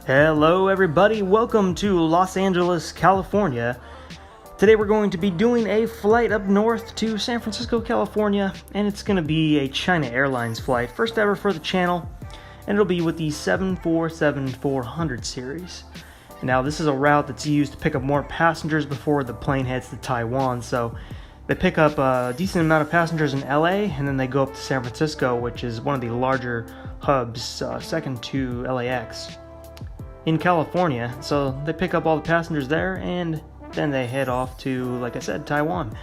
Hello everybody, welcome to Los Angeles, California. Today we're going to be doing a flight up north to San Francisco, California, and it's going to be a China Airlines flight, first ever for the channel, and it'll be with the 747-400 series. Now this is a route that's used to pick up more passengers before the plane heads to Taiwan, so they pick up a decent amount of passengers in LA, and then they go up to San Francisco, which is one of the larger hubs, second to LAX. In California, so they pick up all the passengers there and then they head off to, like I said, Taiwan.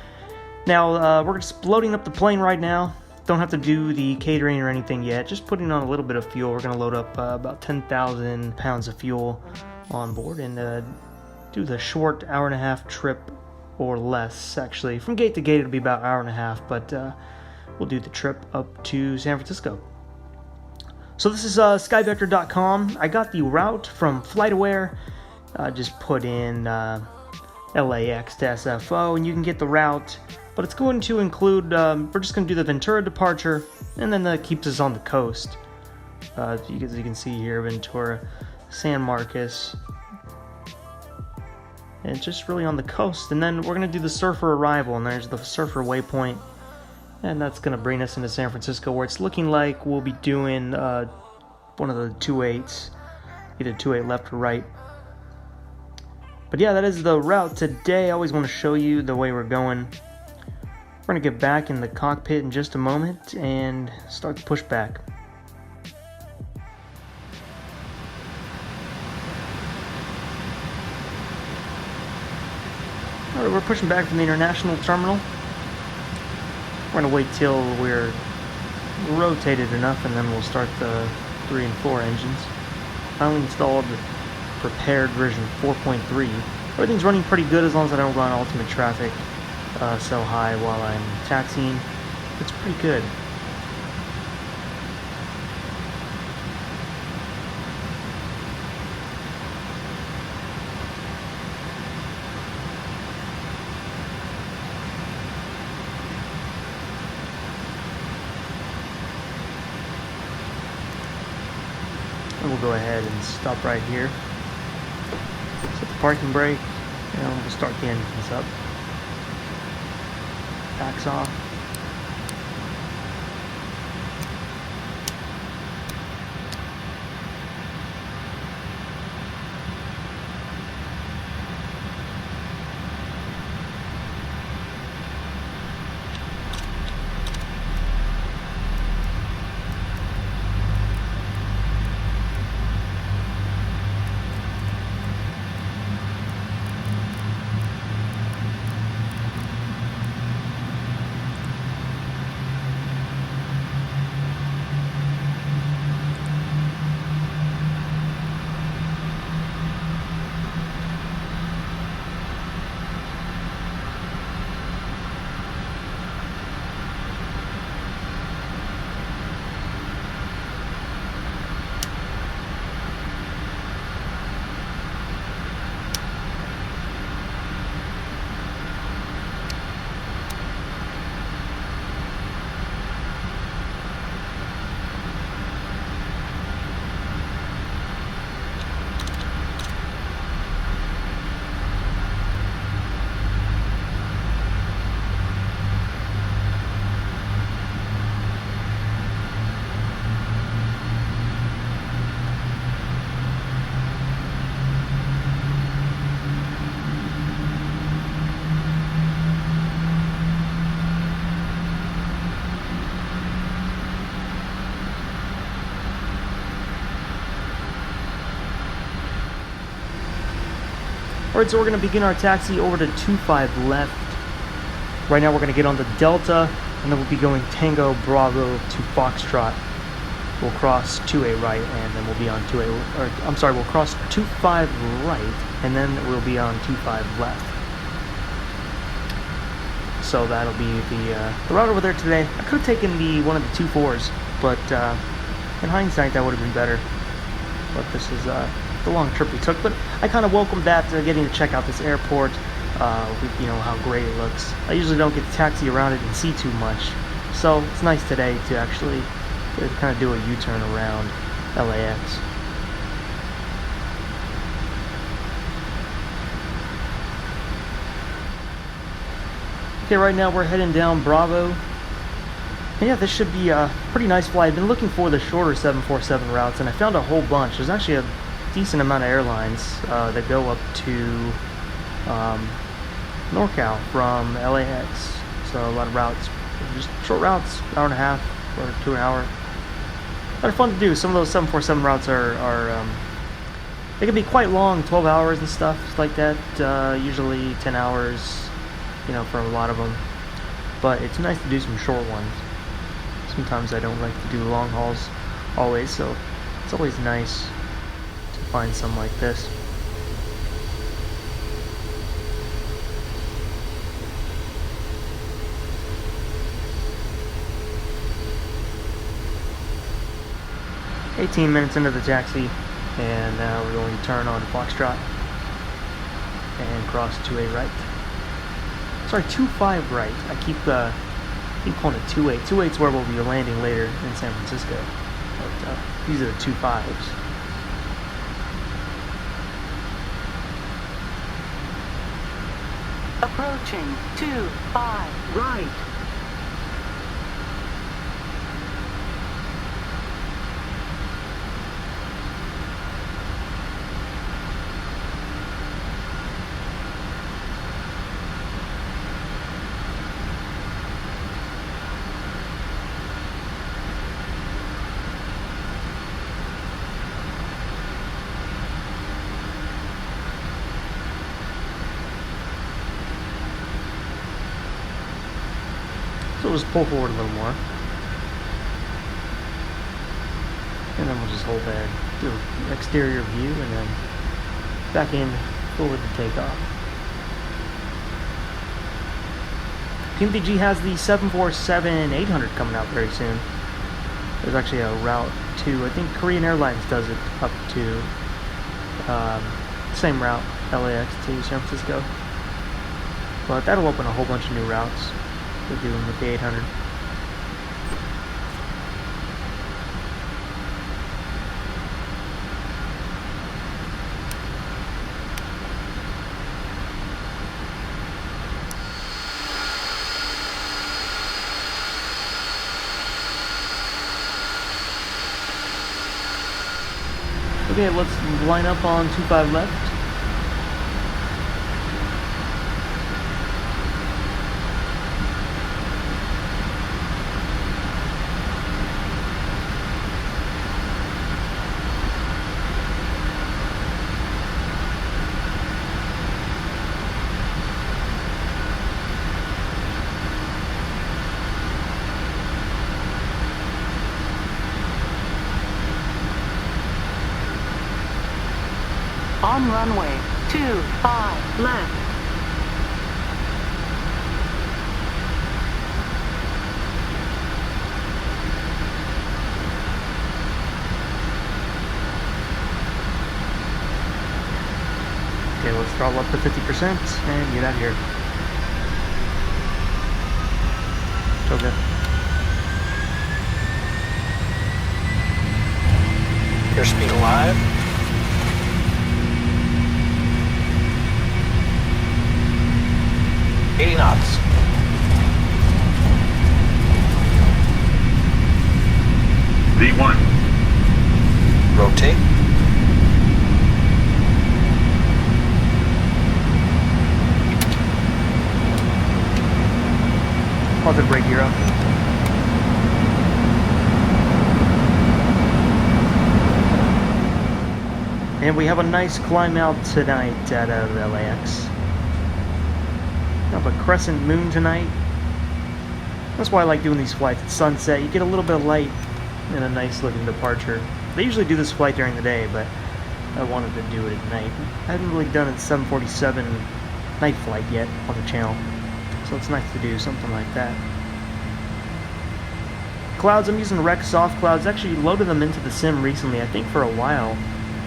Now we're just loading up the plane right now. Don't have to do the catering or anything yet, just putting on a little bit of fuel. We're going to load up about 10,000 pounds of fuel on board and do the short hour-and-a-half trip or less. Actually, from gate to gate it'll be about an hour and a half, but we'll do the trip up to San Francisco. So this is skyvector.com. I got the route from FlightAware. Just put in LAX to SFO and you can get the route. But it's going to include, we're just going to do the Ventura departure, and then that keeps us on the coast. As you can see here, Ventura, San Marcos. And it's just really on the coast. And then we're going to do the Surfer arrival, and there's the Surfer waypoint. And that's going to bring us into San Francisco, where it's looking like we'll be doing one of the 2.8s, either 2.8 left or right. But yeah, that is the route today. I always want to show you the way we're going. We're going to get back in the cockpit in just a moment and start the pushback. Alright, we're pushing back from the international terminal. We're going to wait till we're rotated enough and then we'll start the 3 and 4 engines. I only installed the prepared version 4.3. Everything's running pretty good as long as I don't run ultimate traffic so high while I'm taxiing. It's pretty good. And we'll go ahead and stop right here. Set the parking brake, and we'll start the engines up. Backs off. Alright, so we're going to begin our taxi over to 25 left. Right now we're going to get on the Delta, and then we'll be going Tango Bravo to Foxtrot. We'll cross 2A right, and then we'll be on 2A, or I'm sorry, we'll cross 25 right, and then we'll be on 25 left. So that'll be the route over there today. I could have taken one of the 2.4s, but in hindsight that would have been better. But this is the long trip we took, but I kind of welcomed that, getting to check out this airport, you know, how great it looks. I usually don't get to taxi around it and see too much, so it's nice today to actually kind of do a U-turn around LAX. Okay, right now we're heading down Bravo. And yeah, this should be a pretty nice flight. I've been looking for the shorter 747 routes, and I found a whole bunch. There's actually a decent amount of airlines that go up to NorCal from LAX. So a lot of routes, just short routes, hour and a half or 2 hours. They're fun to do. Some of those 747 routes are they can be quite long, 12 hours and stuff like that. Usually 10 hours, you know, for a lot of them. But it's nice to do some short ones. Sometimes I don't like to do long hauls always, so it's always nice to find some like this. "18 minutes into the taxi, and now we're going to turn on Foxtrot and cross to a right. Sorry, 25 right. I keep calling it 28. 28 is where we'll be landing later in San Francisco. But these are the 25s. Approaching 25 right. So we'll just pull forward a little more. And then we'll just hold there, do an exterior view, and then back in forward to takeoff. PMDG has the 747-800 coming out very soon. There's actually a route to, I think Korean Airlines does it up to same route, LAX to San Francisco. But that'll open a whole bunch of new routes. We're doing with the 800. Okay, let's line up on 25 left. On runway 25 left. Okay, let's throttle up to 50% and get out of here. So good. Airspeed alive. knots. V1. Rotate. Positive brake gear up. And we have a nice climb out tonight out of LAX. We have a crescent moon tonight. That's why I like doing these flights at sunset. You get a little bit of light and a nice looking departure. They usually do this flight during the day, but I wanted to do it at night. I haven't really done a 747 night flight yet on the channel, so it's nice to do something like that. Clouds, I'm using Rec Soft Clouds. Actually loaded them into the sim recently. I think for a while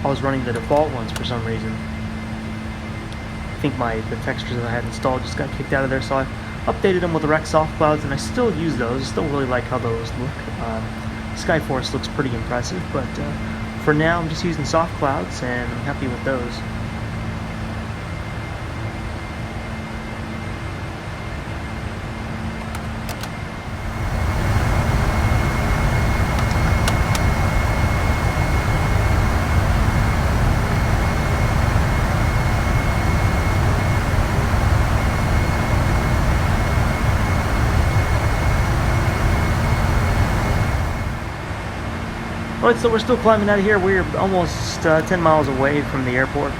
I was running the default ones for some reason. I think the textures that I had installed just got kicked out of there, so I updated them with the Rec Soft Clouds, and I still use those. I still really like how those look. Skyforce looks pretty impressive, but for now I'm just using soft clouds, and I'm happy with those. Alright, so we're still climbing out of here. We're almost 10 miles away from the airport.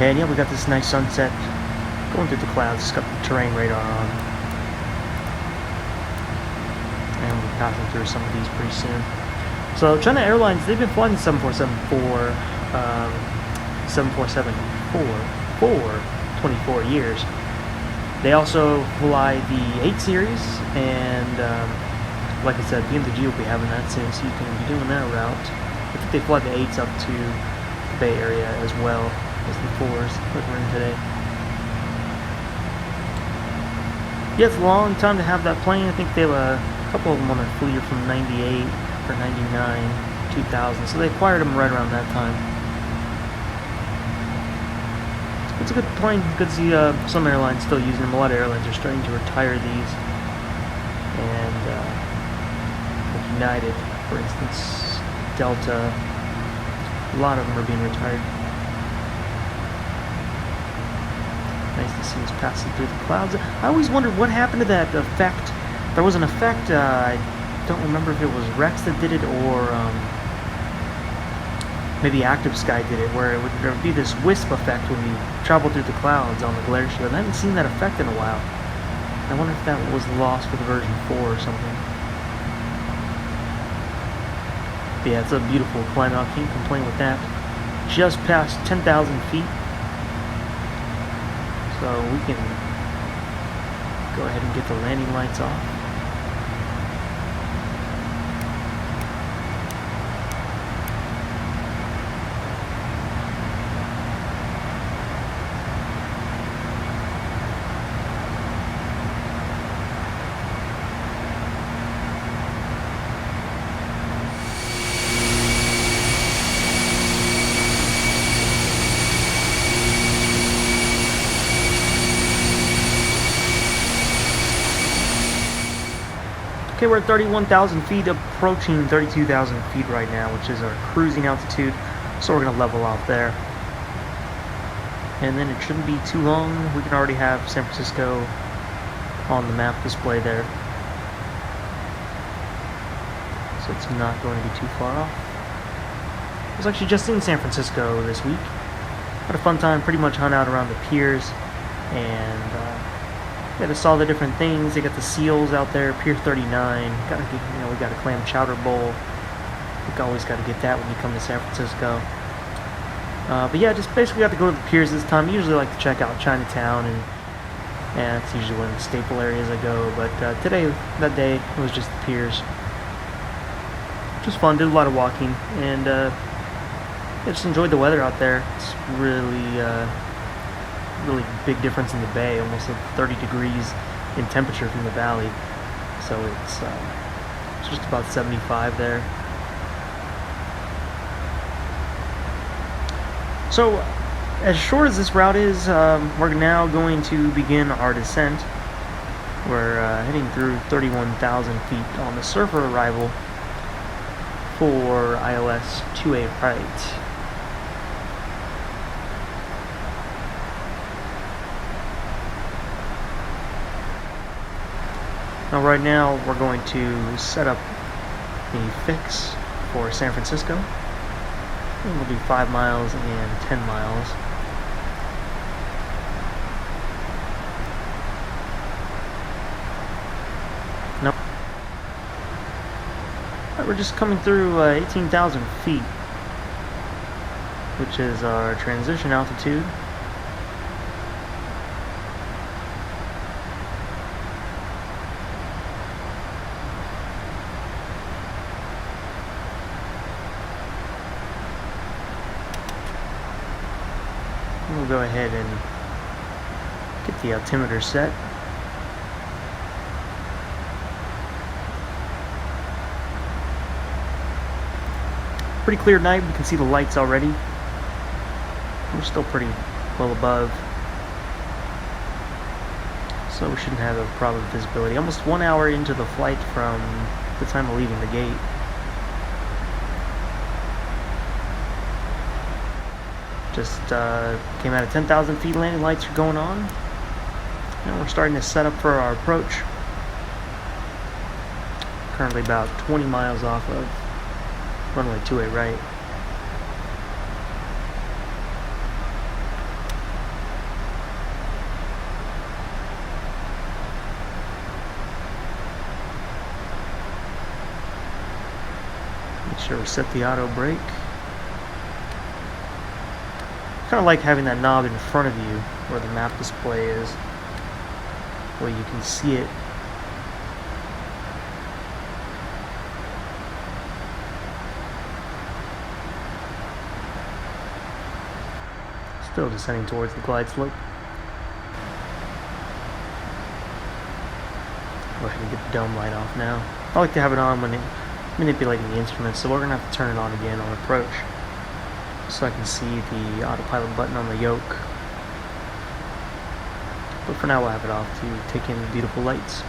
And yeah, we got this nice sunset going through the clouds. It's got the terrain radar on. And we're passing through some of these pretty soon. So China Airlines, they've been flying the 747 for 24 years. They also fly the 8 series, and like I said, PMDG will be having that soon, so you can be doing that route. I think they fly the 8s up to the Bay Area as well as the 4s that we're in today. Yeah, it's a long time to have that plane. I think they have a couple of them on their fleet are from 98 or 99, 2000, so they acquired them right around that time. It's a good plane. Good to see some airlines still using them. A lot of airlines are starting to retire these. And like United, for instance, Delta, a lot of them are being retired. Nice to see us passing through the clouds. I always wondered what happened to that effect. There was an effect, I don't remember if it was Rex that did it or maybe Active Sky did it, where there would be this wisp effect when you travel through the clouds on the glare shield. I haven't seen that effect in a while. I wonder if that was lost with version 4 or something. But yeah, it's a beautiful climb out. Can't complain with that. Just past 10,000 feet. So we can go ahead and get the landing lights off. Okay, we're at 31,000 feet, approaching 32,000 feet right now, which is our cruising altitude. So we're going to level off there. And then it shouldn't be too long. We can already have San Francisco on the map display there. So it's not going to be too far off. I was actually just in San Francisco this week. Had a fun time, pretty much hung out around the piers. And yeah, just saw the different things. They got the seals out there, Pier 39. Gotta get, we got a clam chowder bowl. I think always got to get that when you come to San Francisco. But yeah, just basically got to go to the piers this time. I usually like to check out Chinatown, and that's usually one of the staple areas I go. But that day, it was just the piers. Just fun. Did a lot of walking, and yeah, just enjoyed the weather out there. It's really big difference in the bay, almost 30 degrees in temperature from the valley. So it's just about 75 there. So as short as this route is, we're now going to begin our descent. We're heading through 31,000 feet on the surfer arrival for ILS 2A right. Now right now we're going to set up the fix for San Francisco. And we'll do 5 miles and 10 miles. Nope. Right, we're just coming through 18,000 feet, which is our transition altitude. We'll go ahead and get the altimeter set. Pretty clear night. We can see the lights already. We're still pretty well above, so we shouldn't have a problem with visibility. Almost 1 hour into the flight from the time of leaving the gate. Just came out of 10,000 feet, landing lights are going on. And we're starting to set up for our approach. currently about 20 miles off of runway 28 right. Make sure we set the auto brake. Kind of like having that knob in front of you where the map display is, where you can see it. Still descending towards the glide slope. Go ahead and get the dome light off now. I like to have it on when manipulating the instruments, so we're going to have to turn it on again on approach, so I can see the autopilot button on the yoke. But for now we'll have it off to take in the beautiful lights.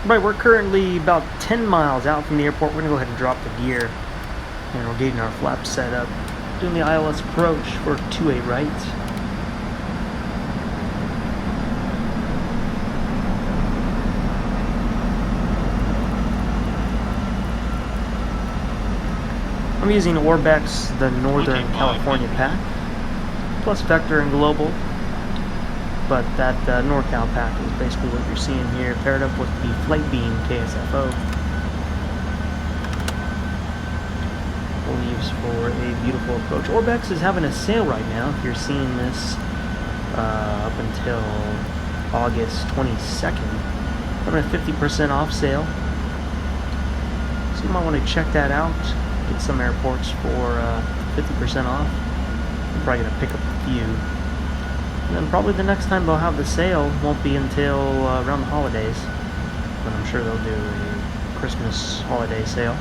Right, we're currently about 10 miles out from the airport. We're going to go ahead and drop the gear. And we're getting our flaps set up. Doing the ILS approach for 28 right. I'm using Orbx, the Northern California pack, plus Vector and Global. But that NorCal pack is basically what you're seeing here, paired up with the FlightBeam KSFO. Leaves for a beautiful approach. Orbx is having a sale right now. If you're seeing this up until August 22nd, having a 50% off sale. So you might want to check that out. Get some airports for 50% off. I'm probably going to pick up a few. And then probably the next time they'll have the sale won't be until around the holidays. But I'm sure they'll do a Christmas holiday sale.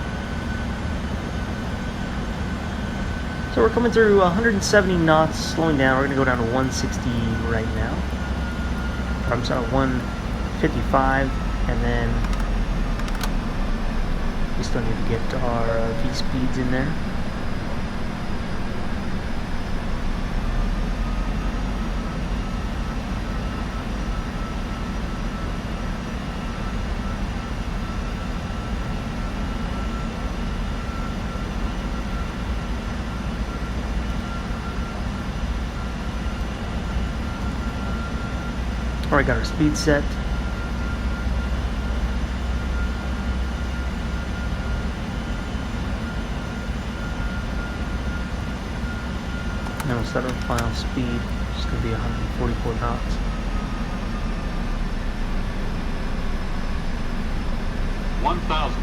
So we're coming through 170 knots, slowing down. We're going to go down to 160 right now. I'm sorry, 155, and then we still need to get our V speeds in there. Alright, got our speed set. Now we'll set our final speed, which is going to be 144 knots. 1,000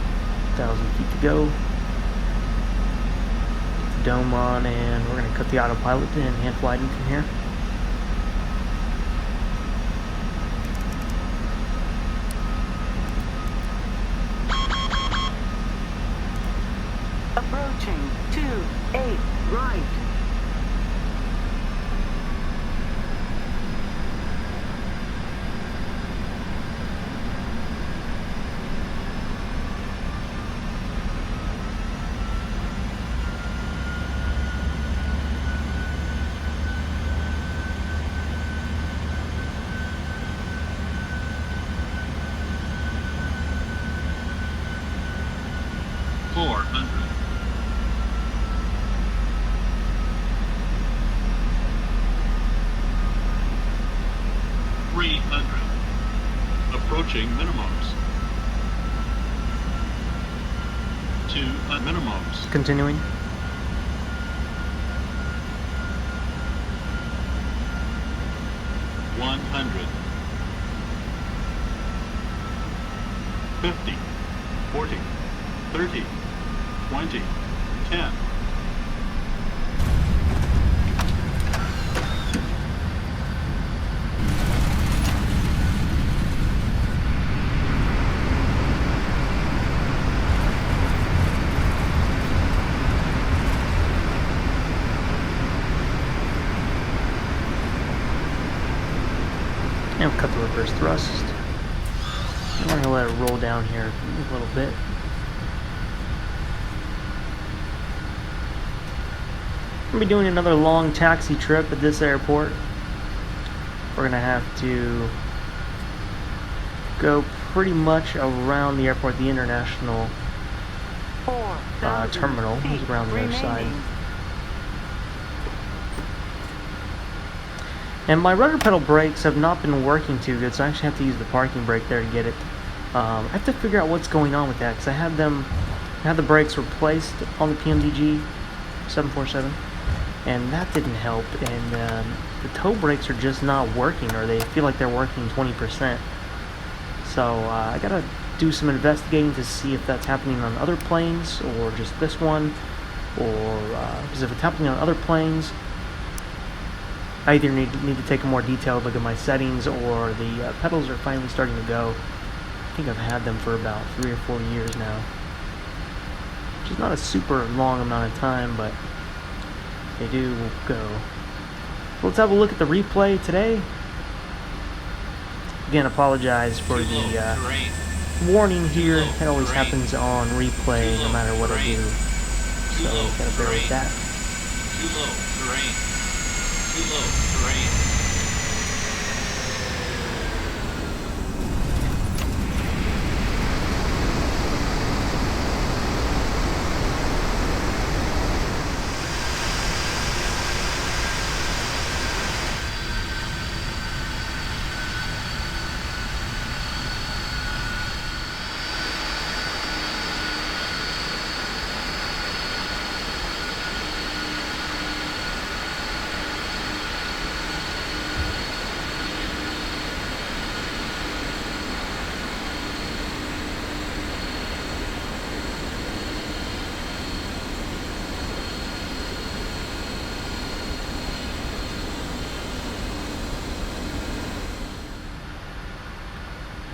feet to go. Get the dome on, and we're going to cut the autopilot and hand gliding from here. Approaching 28 right. Approaching minimums. 2 minimums. Continuing. $100. 50, 40, 30, 20, 10. gonna cut the reverse thrust. I'm gonna let it roll down here a little bit. I'm gonna be doing another long taxi trip at this airport. We're gonna have to go pretty much around the airport, the international terminal is around the other side. And my rudder pedal brakes have not been working too good, so I actually have to use the parking brake there to get it. I have to figure out what's going on with that, because I had the brakes replaced on the PMDG 747, and that didn't help. And the toe brakes are just not working, or they feel like they're working 20%. So I gotta do some investigating to see if that's happening on other planes or just this one, or because if it's happening on other planes, I either need to take a more detailed look at my settings, or the pedals are finally starting to go. I think I've had them for about 3 or 4 years now, which is not a super long amount of time, but they do go. So let's have a look at the replay today. Again, apologize for the warning here. It always happens on replay no matter what I do, so gotta bear with that. Too low, terrain. Too low, terrain.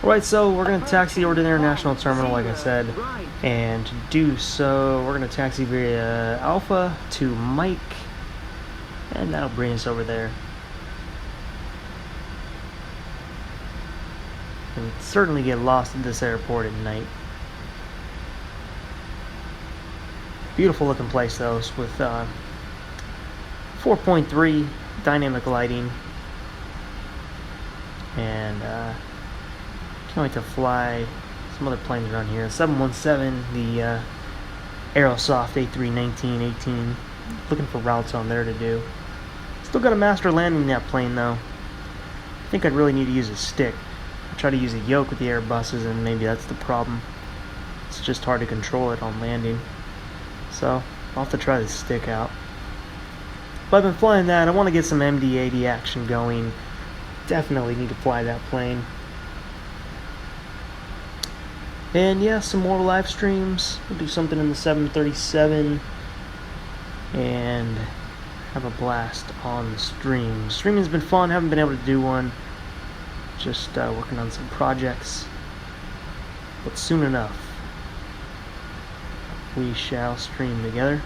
Right, so we're going to taxi over to the international terminal, like I said, and to do so, we're going to taxi via Alpha to Mike, and that'll bring us over there. And certainly get lost at this airport at night. Beautiful looking place though, with 4.3 dynamic lighting, and can't wait to fly some other planes around here. 717, the Aerosoft A319-18. Looking for routes on there to do. Still got a master landing that plane though. I think I'd really need to use a stick. I try to use a yoke with the Airbuses, and maybe that's the problem. It's just hard to control it on landing. So I'll have to try the stick out. But I've been flying that. I want to get some MD-80 action going. Definitely need to fly that plane. And yeah, some more live streams. We'll do something in the 737 and have a blast on the stream. Streaming's been fun. Haven't been able to do one. Just working on some projects. But soon enough, we shall stream together.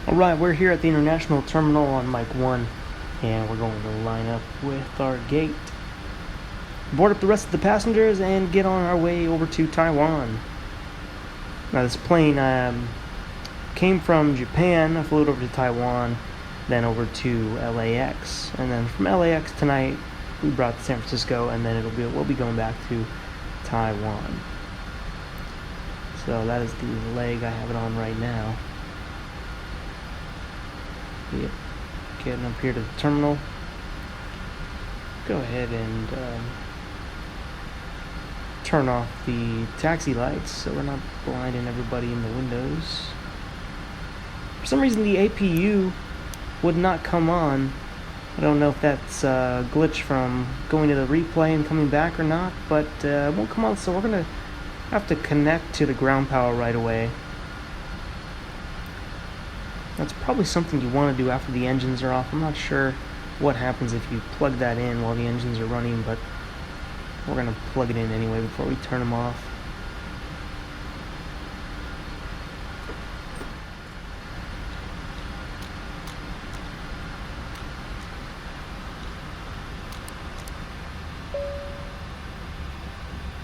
Alright, we're here at the International Terminal on Mike 1, and we're going to line up with our gate, board up the rest of the passengers, and get on our way over to Taiwan. Now this plane came from Japan. I flew it over to Taiwan, then over to LAX, and then from LAX tonight we brought to San Francisco, and then we'll be going back to Taiwan. So that is the leg I have it on right now. Yep. Getting up here to the terminal. Go ahead and turn off the taxi lights so we're not blinding everybody in the windows. For some reason the APU would not come on. I don't know if that's a glitch from going to the replay and coming back or not, but it won't come on, so we're going to have to connect to the ground power right away. That's probably something you want to do after the engines are off. I'm not sure what happens if you plug that in while the engines are running, but we're going to plug it in anyway before we turn them off.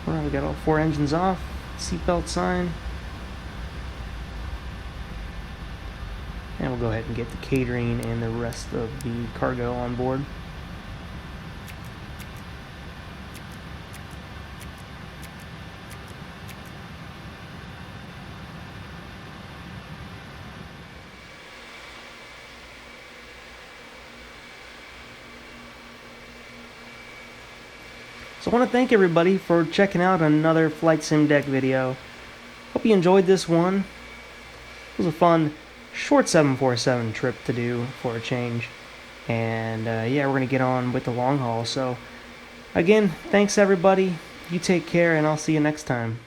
Alright, we got all 4 engines off, seatbelt sign. And we'll go ahead and get the catering and the rest of the cargo on board. So I want to thank everybody for checking out another Flight Sim Deck video. Hope you enjoyed this one. It was a fun, short 747 trip to do for a change. And yeah, we're going to get on with the long haul. So again, thanks everybody. You take care, and I'll see you next time.